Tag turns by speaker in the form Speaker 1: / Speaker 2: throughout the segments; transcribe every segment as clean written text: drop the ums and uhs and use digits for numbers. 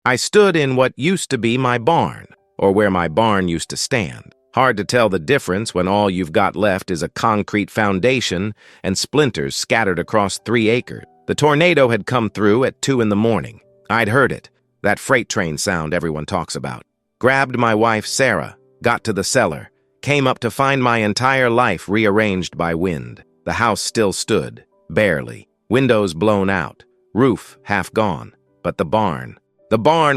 Speaker 1: I stood in what used to be my barn, or where my barn used to stand. Hard to tell the difference when all you've got left is a concrete foundation and splinters scattered across 3 acres. The tornado had come through at 2 in the morning. I'd heard it, that freight train sound everyone talks about. Grabbed my wife, Sarah, got to the cellar, came up to find my entire life rearranged by wind. The house still stood, barely, windows blown out, roof half gone, but the barn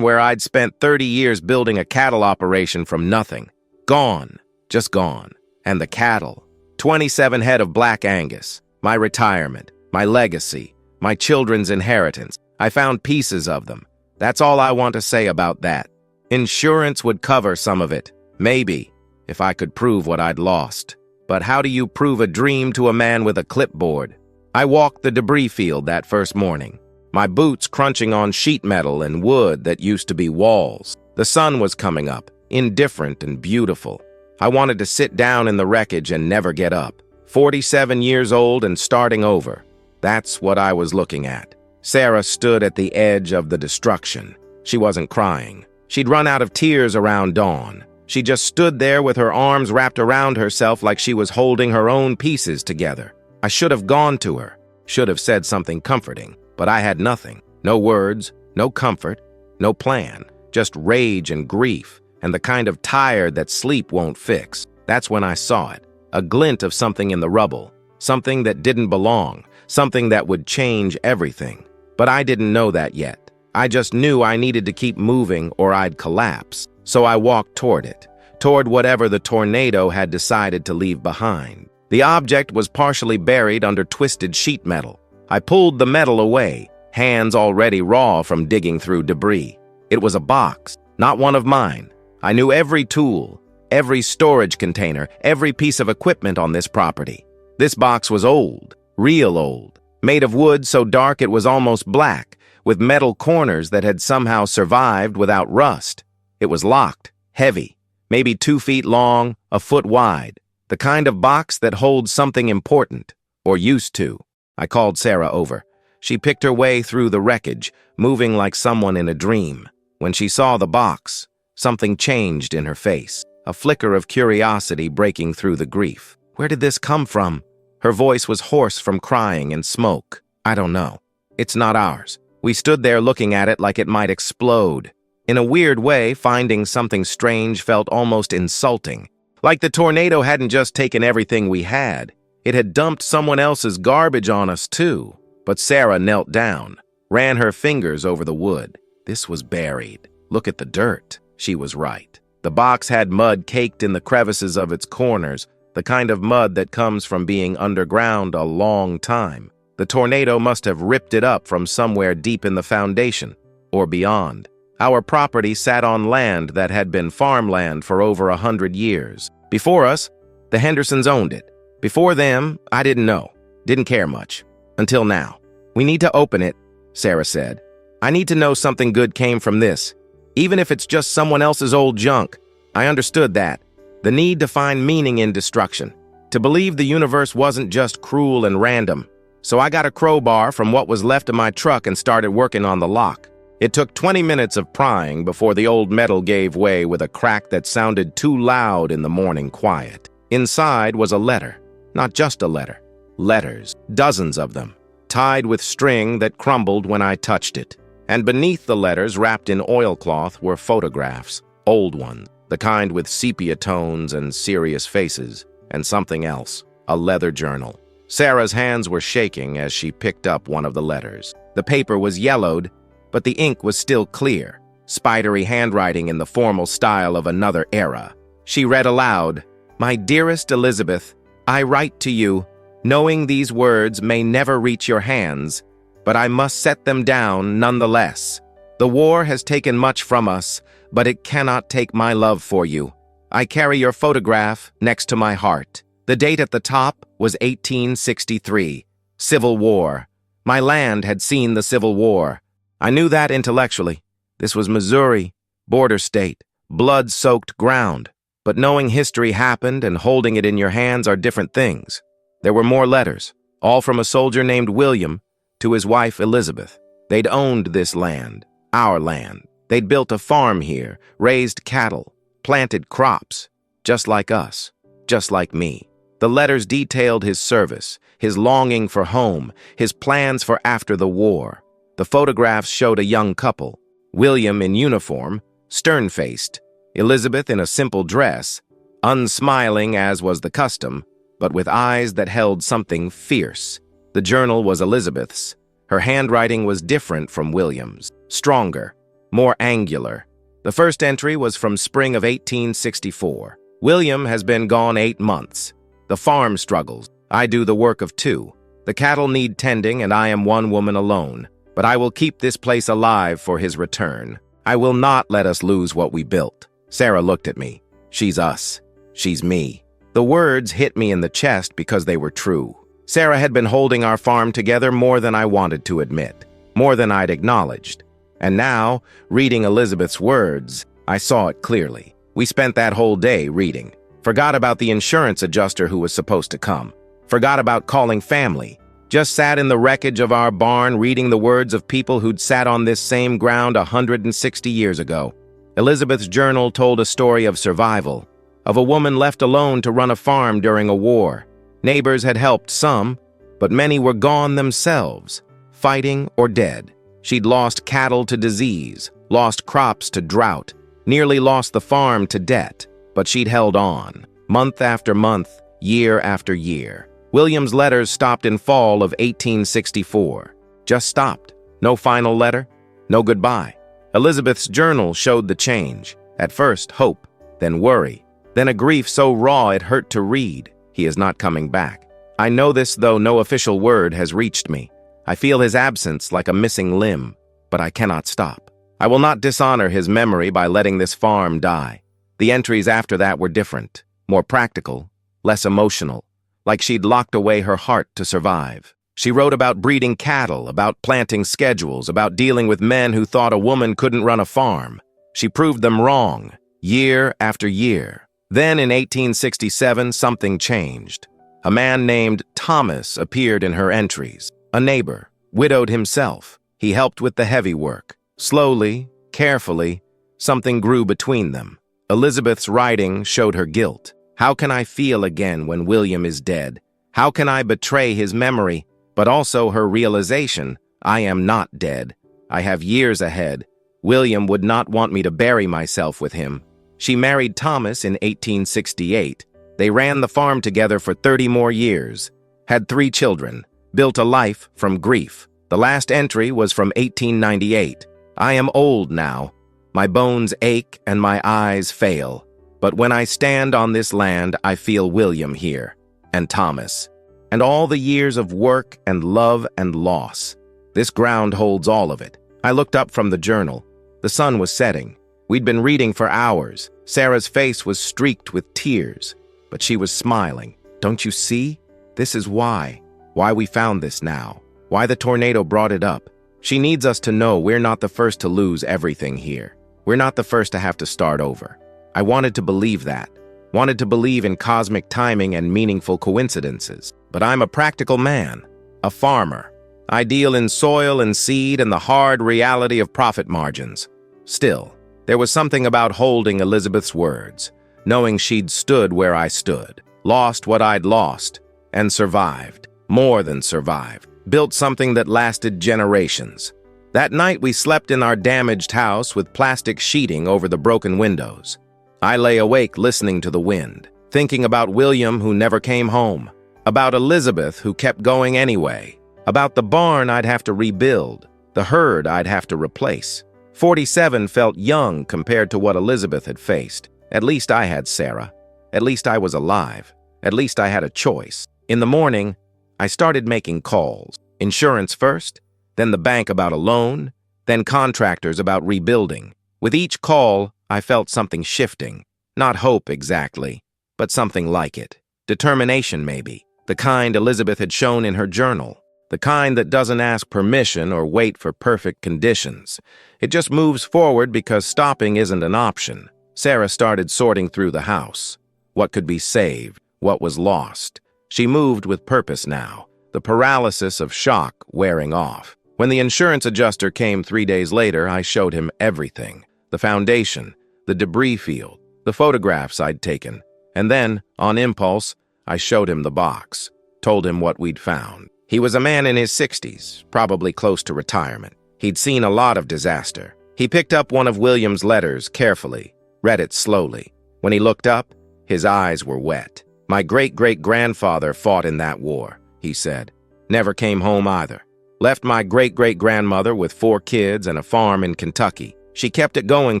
Speaker 1: where I'd spent 30 years building a cattle operation from nothing, gone, just gone. And the cattle, 27 head of Black Angus, my retirement, my legacy, my children's inheritance. I found pieces of them. That's all I want to say about that. Insurance would cover some of it, maybe, if I could prove what I'd lost. But how do you prove a dream to a man with a clipboard? I walked the debris field that first morning, my boots crunching on sheet metal and wood that used to be walls. The sun was coming up, indifferent and beautiful. I wanted to sit down in the wreckage and never get up. 47 years old and starting over. That's what I was looking at. Sarah stood at the edge of the destruction. She wasn't crying. She'd run out of tears around dawn. She just stood there with her arms wrapped around herself like she was holding her own pieces together. I should have gone to her, should have said something comforting, but I had nothing. No words, no comfort, no plan, just rage and grief, and the kind of tired that sleep won't fix. That's when I saw it, a glint of something in the rubble, something that didn't belong, something that would change everything. But I didn't know that yet. I just knew I needed to keep moving or I'd collapse. So I walked toward it, toward whatever the tornado had decided to leave behind. The object was partially buried under twisted sheet metal. I pulled the metal away, hands already raw from digging through debris. It was a box, not one of mine. I knew every tool, every storage container, every piece of equipment on this property. This box was old, real old, made of wood so dark it was almost black, with metal corners that had somehow survived without rust. It was locked, heavy, maybe 2 feet long, a foot wide, the kind of box that holds something important, or used to. I called Sarah over. She picked her way through the wreckage, moving like someone in a dream. When she saw the box, something changed in her face, a flicker of curiosity breaking through the grief. Where did this come from? Her voice was hoarse from crying and smoke. I don't know. It's not ours. We stood there looking at it like it might explode. In a weird way, finding something strange felt almost insulting. Like the tornado hadn't just taken everything we had. It had dumped someone else's garbage on us too. But Sarah knelt down, ran her fingers over the wood. This was buried. Look at the dirt. She was right. The box had mud caked in the crevices of its corners, the kind of mud that comes from being underground a long time. The tornado must have ripped it up from somewhere deep in the foundation, or beyond. Our property sat on land that had been farmland for over 100 years. Before us, the Hendersons owned it. Before them, I didn't know, didn't care much. Until now. We need to open it, Sarah said. I need to know something good came from this, even if it's just someone else's old junk. I understood that. The need to find meaning in destruction. To believe the universe wasn't just cruel and random. So I got a crowbar from what was left of my truck and started working on the lock. It took 20 minutes of prying before the old metal gave way with a crack that sounded too loud in the morning quiet. Inside was a letter. Not just a letter. Letters, dozens of them, tied with string that crumbled when I touched it. And beneath the letters, wrapped in oilcloth, were photographs, old ones, the kind with sepia tones and serious faces, and something else, a leather journal. Sarah's hands were shaking as she picked up one of the letters. The paper was yellowed, but the ink was still clear, spidery handwriting in the formal style of another era. She read aloud, "My dearest Elizabeth, I write to you, knowing these words may never reach your hands, but I must set them down nonetheless. The war has taken much from us, but it cannot take my love for you. I carry your photograph next to my heart. The date at the top was 1863, Civil War. My land had seen the Civil War. I knew that intellectually. This was Missouri, border state, blood-soaked ground. But knowing history happened and holding it in your hands are different things. There were more letters, all from a soldier named William to his wife Elizabeth. They'd owned this land, our land. They'd built a farm here, raised cattle, planted crops, just like us, just like me. The letters detailed his service, his longing for home, his plans for after the war. The photographs showed a young couple, William in uniform, stern-faced, Elizabeth in a simple dress, unsmiling as was the custom, but with eyes that held something fierce. The journal was Elizabeth's. Her handwriting was different from William's, stronger, more angular. The first entry was from spring of 1864. William has been gone 8 months. The farm struggles. I do the work of 2. The cattle need tending, and I am one woman alone. But I will keep this place alive for his return. I will not let us lose what we built. Sarah looked at me. She's us. She's me. The words hit me in the chest because they were true. Sarah had been holding our farm together more than I wanted to admit, more than I'd acknowledged. And now, reading Elizabeth's words, I saw it clearly. We spent that whole day reading. Forgot about the insurance adjuster who was supposed to come. Forgot about calling family. Just sat in the wreckage of our barn reading the words of people who'd sat on this same ground 160 years ago. Elizabeth's journal told a story of survival, of a woman left alone to run a farm during a war. Neighbors had helped some, but many were gone themselves, fighting or dead. She'd lost cattle to disease, lost crops to drought, nearly lost the farm to debt, but she'd held on, month after month, year after year. William's letters stopped in fall of 1864. Just stopped. No final letter, no goodbye. Elizabeth's journal showed the change. At first, hope, then worry, then a grief so raw it hurt to read. He is not coming back. I know this, though no official word has reached me. I feel his absence like a missing limb, but I cannot stop. I will not dishonor his memory by letting this farm die. The entries after that were different, more practical, less emotional, like she'd locked away her heart to survive. She wrote about breeding cattle, about planting schedules, about dealing with men who thought a woman couldn't run a farm. She proved them wrong, year after year. Then in 1867, something changed. A man named Thomas appeared in her entries. A neighbor, widowed himself. He helped with the heavy work. Slowly, carefully, something grew between them. Elizabeth's writing showed her guilt. How can I feel again when William is dead? How can I betray his memory? But also her realization, I am not dead. I have years ahead. William would not want me to bury myself with him. She married Thomas in 1868. They ran the farm together for 30 more years, had 3 children, built a life from grief. The last entry was from 1898. I am old now. My bones ache and my eyes fail. But when I stand on this land, I feel William here, and Thomas, and all the years of work and love and loss. This ground holds all of it. I looked up from the journal. The sun was setting. We'd been reading for hours. Sarah's face was streaked with tears, but she was smiling. Don't you see? This is why we found this now, why the tornado brought it up. She needs us to know we're not the first to lose everything here. We're not the first to have to start over. I wanted to believe that, wanted to believe in cosmic timing and meaningful coincidences. But I'm a practical man, a farmer. I deal in soil and seed and the hard reality of profit margins. Still, there was something about holding Elizabeth's words, knowing she'd stood where I stood, lost what I'd lost, and survived, more than survived, built something that lasted generations. That night we slept in our damaged house with plastic sheeting over the broken windows. I lay awake listening to the wind, thinking about William who never came home, about Elizabeth who kept going anyway, about the barn I'd have to rebuild, the herd I'd have to replace. 47 felt young compared to what Elizabeth had faced. At least I had Sarah. At least I was alive. At least I had a choice. In the morning, I started making calls. Insurance first, then the bank about a loan, then contractors about rebuilding. With each call, I felt something shifting. Not hope exactly, but something like it. Determination, maybe. The kind Elizabeth had shown in her journal. The kind that doesn't ask permission or wait for perfect conditions. It just moves forward because stopping isn't an option. Sarah started sorting through the house. What could be saved? What was lost? She moved with purpose now, the paralysis of shock wearing off. When the insurance adjuster came 3 days later, I showed him everything. The foundation, the debris field, the photographs I'd taken. And then, on impulse, I showed him the box, told him what we'd found. He was a man in his 60s, probably close to retirement. He'd seen a lot of disaster. He picked up one of William's letters carefully, read it slowly. When he looked up, his eyes were wet. "My great-great-grandfather fought in that war," he said. "Never came home either. Left my great-great-grandmother with 4 kids and a farm in Kentucky. She kept it going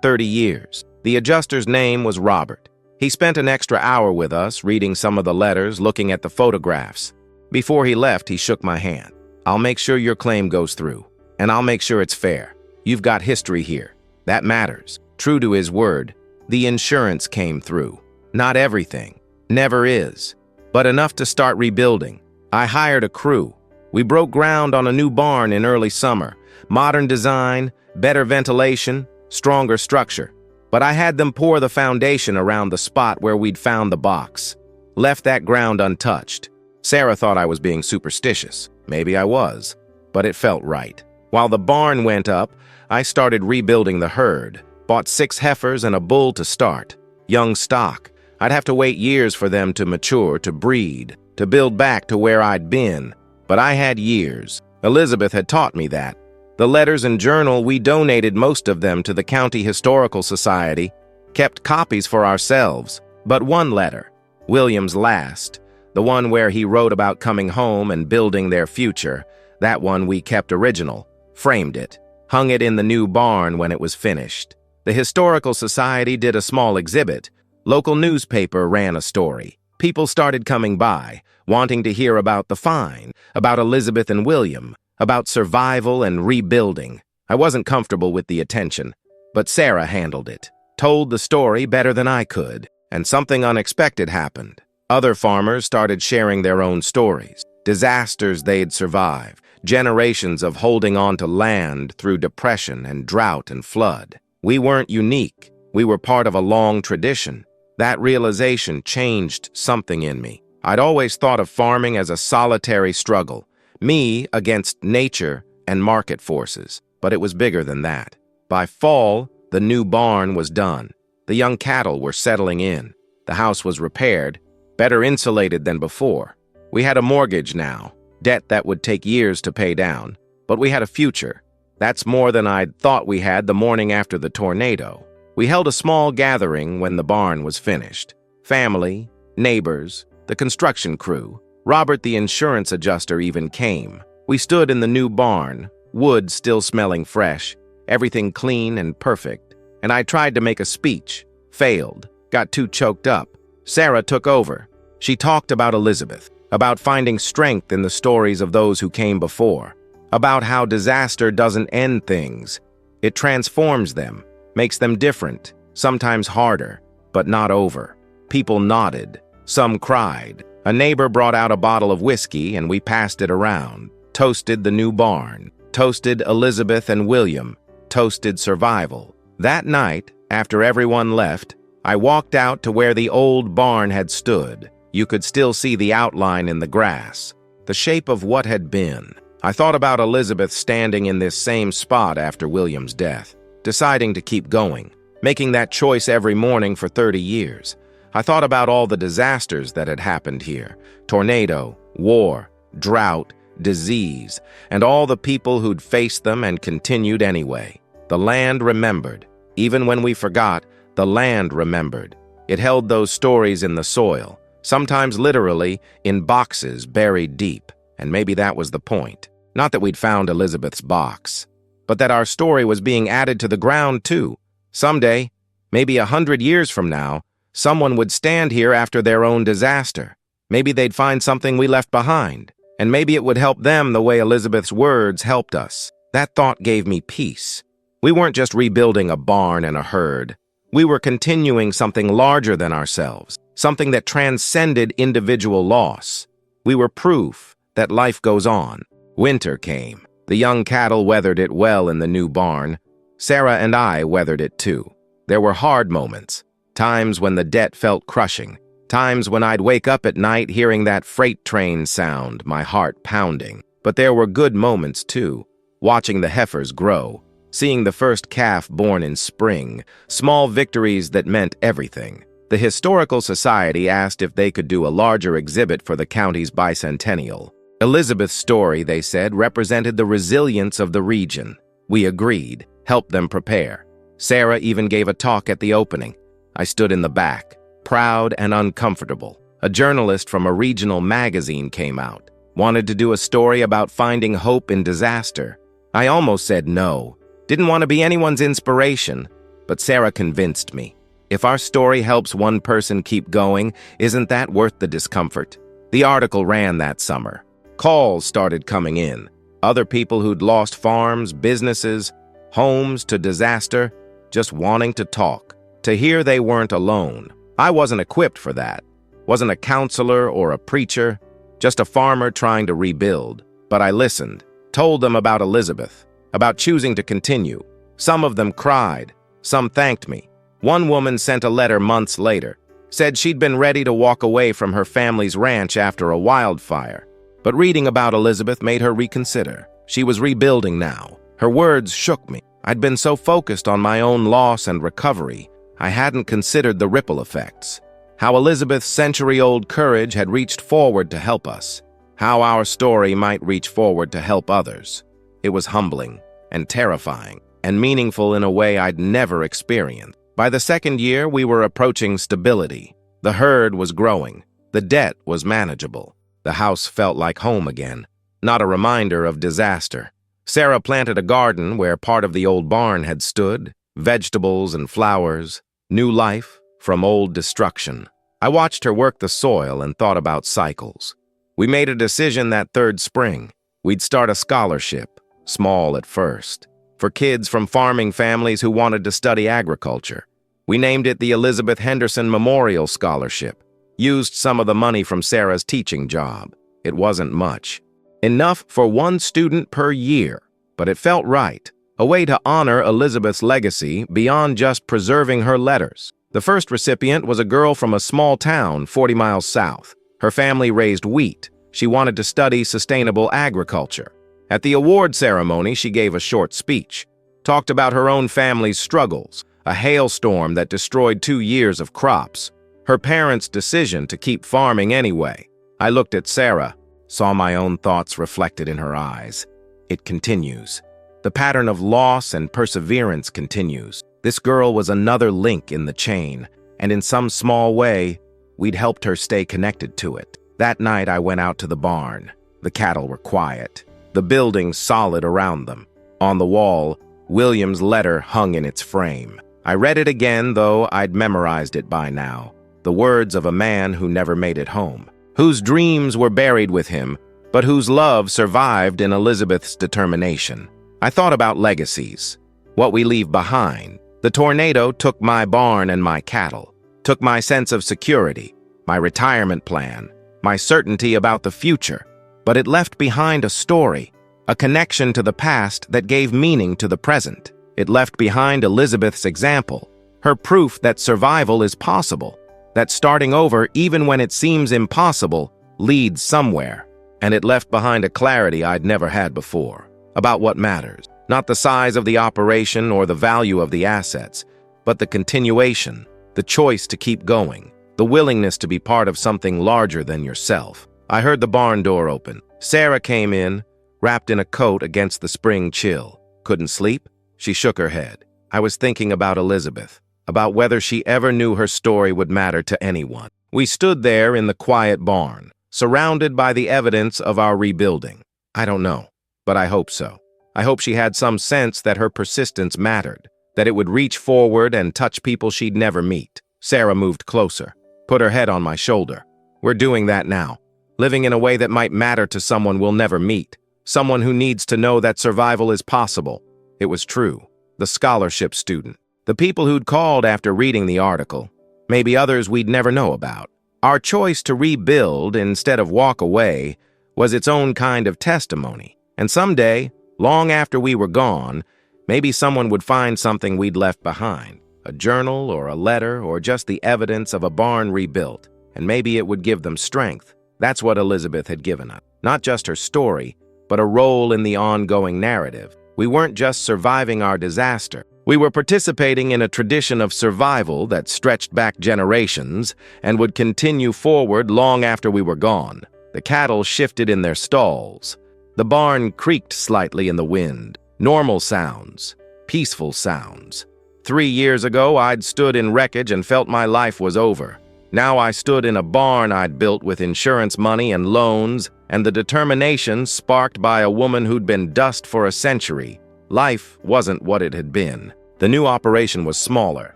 Speaker 1: 30 years. The adjuster's name was Robert. He spent an extra hour with us, reading some of the letters, looking at the photographs. Before he left, he shook my hand. "I'll make sure your claim goes through, and I'll make sure it's fair. You've got history here. That matters." True to his word, the insurance came through. Not everything, never is, but enough to start rebuilding. I hired a crew. We broke ground on a new barn in early summer. Modern design, better ventilation, stronger structure. But I had them pour the foundation around the spot where we'd found the box. Left that ground untouched. Sarah thought I was being superstitious. Maybe I was, but it felt right. While the barn went up, I started rebuilding the herd. Bought 6 heifers and a bull to start. Young stock. I'd have to wait years for them to mature, to breed, to build back to where I'd been. But I had years. Elizabeth had taught me that. The letters and journal, we donated most of them to the County Historical Society, kept copies for ourselves. But one letter, William's last, the one where he wrote about coming home and building their future, that one we kept original, framed it, hung it in the new barn when it was finished. The Historical Society did a small exhibit. Local newspaper ran a story. People started coming by, wanting to hear about the find, about Elizabeth and William, about survival and rebuilding. I wasn't comfortable with the attention, but Sarah handled it, told the story better than I could, and something unexpected happened. Other farmers started sharing their own stories, disasters they'd survived, generations of holding on to land through depression and drought and flood. We weren't unique. We were part of a long tradition. That realization changed something in me. I'd always thought of farming as a solitary struggle, me against nature and market forces, but it was bigger than that. By fall, the new barn was done. The young cattle were settling in. The house was repaired, better insulated than before. We had a mortgage now, debt that would take years to pay down, but we had a future. That's more than I'd thought we had the morning after the tornado. We held a small gathering when the barn was finished. Family, neighbors, the construction crew. Robert, the insurance adjuster, even came. We stood in the new barn, wood still smelling fresh, everything clean and perfect. And I tried to make a speech, failed, got too choked up. Sarah took over. She talked about Elizabeth, about finding strength in the stories of those who came before, about how disaster doesn't end things. It transforms them, makes them different, sometimes harder, but not over. People nodded. Some cried. A neighbor brought out a bottle of whiskey and we passed it around. Toasted the new barn. Toasted Elizabeth and William. Toasted survival. That night, after everyone left, I walked out to where the old barn had stood. You could still see the outline in the grass, the shape of what had been. I thought about Elizabeth standing in this same spot after William's death, deciding to keep going, making that choice every morning for 30 years. I thought about all the disasters that had happened here, tornado, war, drought, disease, and all the people who'd faced them and continued anyway. The land remembered. Even when we forgot, the land remembered. It held those stories in the soil, sometimes literally in boxes buried deep, and maybe that was the point. Not that we'd found Elizabeth's box, but that our story was being added to the ground too. Someday, maybe 100 years from now, someone would stand here after their own disaster. Maybe they'd find something we left behind, and maybe it would help them the way Elizabeth's words helped us. That thought gave me peace. We weren't just rebuilding a barn and a herd. We were continuing something larger than ourselves, something that transcended individual loss. We were proof that life goes on. Winter came. The young cattle weathered it well in the new barn. Sarah and I weathered it too. There were hard moments, times when the debt felt crushing, times when I'd wake up at night hearing that freight train sound, my heart pounding. But there were good moments too. watching the heifers grow, seeing the first calf born in spring, small victories that meant everything. The Historical Society asked if they could do a larger exhibit for the county's bicentennial. Elizabeth's story, they said, represented the resilience of the region. We agreed, helped them prepare. Sarah even gave a talk at the opening. I stood in the back, proud and uncomfortable. A journalist from a regional magazine came out, wanted to do a story about finding hope in disaster. I almost said no, didn't want to be anyone's inspiration, but Sarah convinced me. If our story helps one person keep going, isn't that worth the discomfort? The article ran that summer. Calls started coming in. Other people who'd lost farms, businesses, homes to disaster, just wanting to talk, to hear they weren't alone. I wasn't equipped for that. Wasn't a counselor or a preacher, just a farmer trying to rebuild. But I listened, told them about Elizabeth, about choosing to continue. Some of them cried, some thanked me. One woman sent a letter months later, said she'd been ready to walk away from her family's ranch after a wildfire. But reading about Elizabeth made her reconsider. She was rebuilding now. Her words shook me. I'd been so focused on my own loss and recovery, I hadn't considered the ripple effects. How Elizabeth's century-old courage had reached forward to help us. How our story might reach forward to help others. It was humbling and terrifying and meaningful in a way I'd never experienced. By the second year, we were approaching stability. The herd was growing. The debt was manageable. The house felt like home again, not a reminder of disaster. Sarah planted a garden where part of the old barn had stood, vegetables and flowers, new life from old destruction. I watched her work the soil and thought about cycles. We made a decision that third spring. We'd start a scholarship, small at first, for kids from farming families who wanted to study agriculture. We named it the Elizabeth Henderson Memorial Scholarship. Used some of the money from Sarah's teaching job. It wasn't much. Enough for one student per year, but it felt right. A way to honor Elizabeth's legacy beyond just preserving her letters. The first recipient was a girl from a small town 40 miles south. Her family raised wheat. She wanted to study sustainable agriculture. At the award ceremony, she gave a short speech. Talked about her own family's struggles, a hailstorm that destroyed 2 years of crops. Her parents' decision to keep farming anyway. I looked at Sarah, saw my own thoughts reflected in her eyes. It continues. The pattern of loss and perseverance continues. This girl was another link in the chain, and in some small way, we'd helped her stay connected to it. That night, I went out to the barn. The cattle were quiet, the buildings solid around them. On the wall, William's letter hung in its frame. I read it again, though I'd memorized it by now. The words of a man who never made it home, whose dreams were buried with him, but whose love survived in Elizabeth's determination. I thought about legacies, what we leave behind. The tornado took my barn and my cattle, took my sense of security, my retirement plan, my certainty about the future, but it left behind a story, a connection to the past that gave meaning to the present. It left behind Elizabeth's example, her proof that survival is possible, that starting over, even when it seems impossible, leads somewhere. And it left behind a clarity I'd never had before, about what matters. Not the size of the operation or the value of the assets, but the continuation, the choice to keep going, the willingness to be part of something larger than yourself. I heard the barn door open. Sarah came in, wrapped in a coat against the spring chill. Couldn't sleep? She shook her head. I was thinking about Elizabeth, about whether she ever knew her story would matter to anyone. We stood there in the quiet barn, surrounded by the evidence of our rebuilding. I don't know, but I hope so. I hope she had some sense that her persistence mattered, that it would reach forward and touch people she'd never meet. Sarah moved closer, put her head on my shoulder. We're doing that now, living in a way that might matter to someone we'll never meet, someone who needs to know that survival is possible. It was true. The scholarship student, the people who'd called after reading the article, maybe others we'd never know about. Our choice to rebuild instead of walk away was its own kind of testimony. And someday, long after we were gone, maybe someone would find something we'd left behind, a journal or a letter or just the evidence of a barn rebuilt, and maybe it would give them strength. That's what Elizabeth had given us. Not just her story, but a role in the ongoing narrative. We weren't just surviving our disaster. We were participating in a tradition of survival that stretched back generations and would continue forward long after we were gone. The cattle shifted in their stalls. The barn creaked slightly in the wind. Normal sounds. Peaceful sounds. 3 years ago, I'd stood in wreckage and felt my life was over. Now I stood in a barn I'd built with insurance money and loans, and the determination sparked by a woman who'd been dust for a century. Life wasn't what it had been. The new operation was smaller.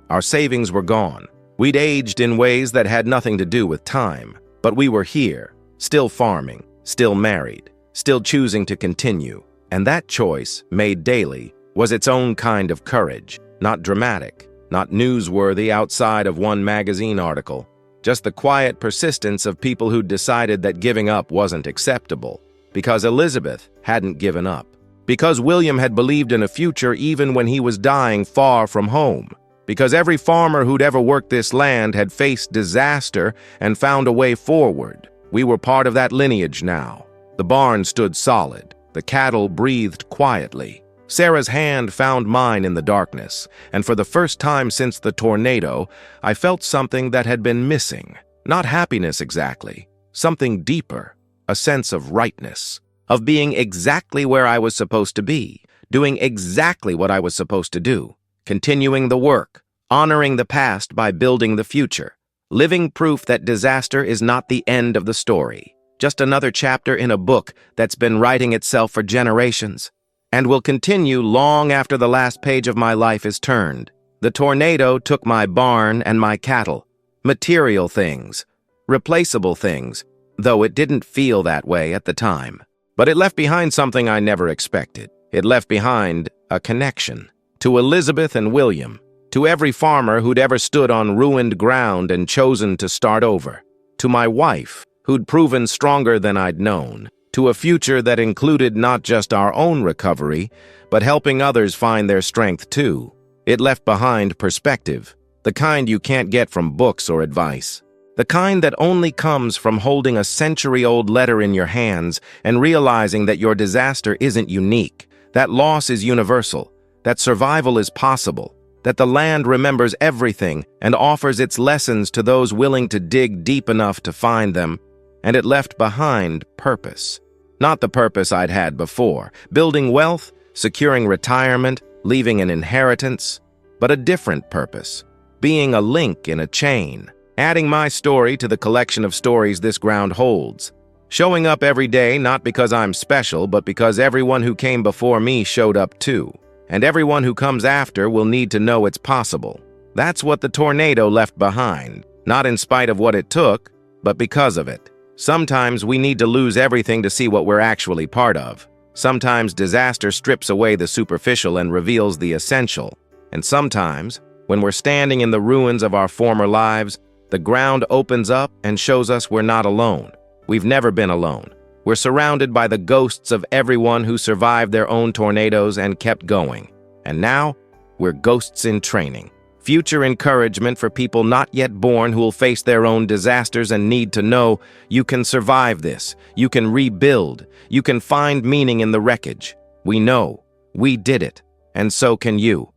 Speaker 1: Our savings were gone. We'd aged in ways that had nothing to do with time. But we were here, still farming, still married, still choosing to continue. And that choice, made daily, was its own kind of courage. Not dramatic, not newsworthy outside of one magazine article. Just the quiet persistence of people who'd decided that giving up wasn't acceptable. Because Elizabeth hadn't given up. Because William had believed in a future even when he was dying far from home. Because every farmer who'd ever worked this land had faced disaster and found a way forward. We were part of that lineage now. The barn stood solid. The cattle breathed quietly. Sarah's hand found mine in the darkness, and for the first time since the tornado, I felt something that had been missing. Not happiness exactly. Something deeper. A sense of rightness. Of being exactly where I was supposed to be, doing exactly what I was supposed to do, continuing the work, honoring the past by building the future, living proof that disaster is not the end of the story, just another chapter in a book that's been writing itself for generations, and will continue long after the last page of my life is turned. The tornado took my barn and my cattle, material things, replaceable things, though it didn't feel that way at the time. But it left behind something I never expected. It left behind a connection. To Elizabeth and William. To every farmer who'd ever stood on ruined ground and chosen to start over. To my wife, who'd proven stronger than I'd known. To a future that included not just our own recovery, but helping others find their strength too. It left behind perspective. The kind you can't get from books or advice. The kind that only comes from holding a century-old letter in your hands and realizing that your disaster isn't unique, that loss is universal, that survival is possible, that the land remembers everything and offers its lessons to those willing to dig deep enough to find them, and it left behind purpose. Not the purpose I'd had before, building wealth, securing retirement, leaving an inheritance, but a different purpose, being a link in a chain. Adding my story to the collection of stories this ground holds. Showing up every day not because I'm special, but because everyone who came before me showed up too. And everyone who comes after will need to know it's possible. That's what the tornado left behind. Not in spite of what it took, but because of it. Sometimes we need to lose everything to see what we're actually part of. Sometimes disaster strips away the superficial and reveals the essential. And sometimes, when we're standing in the ruins of our former lives, the ground opens up and shows us we're not alone. We've never been alone. We're surrounded by the ghosts of everyone who survived their own tornadoes and kept going. And now, we're ghosts in training. Future encouragement for people not yet born who will face their own disasters and need to know you can survive this, you can rebuild, you can find meaning in the wreckage. We know. We did it. And so can you.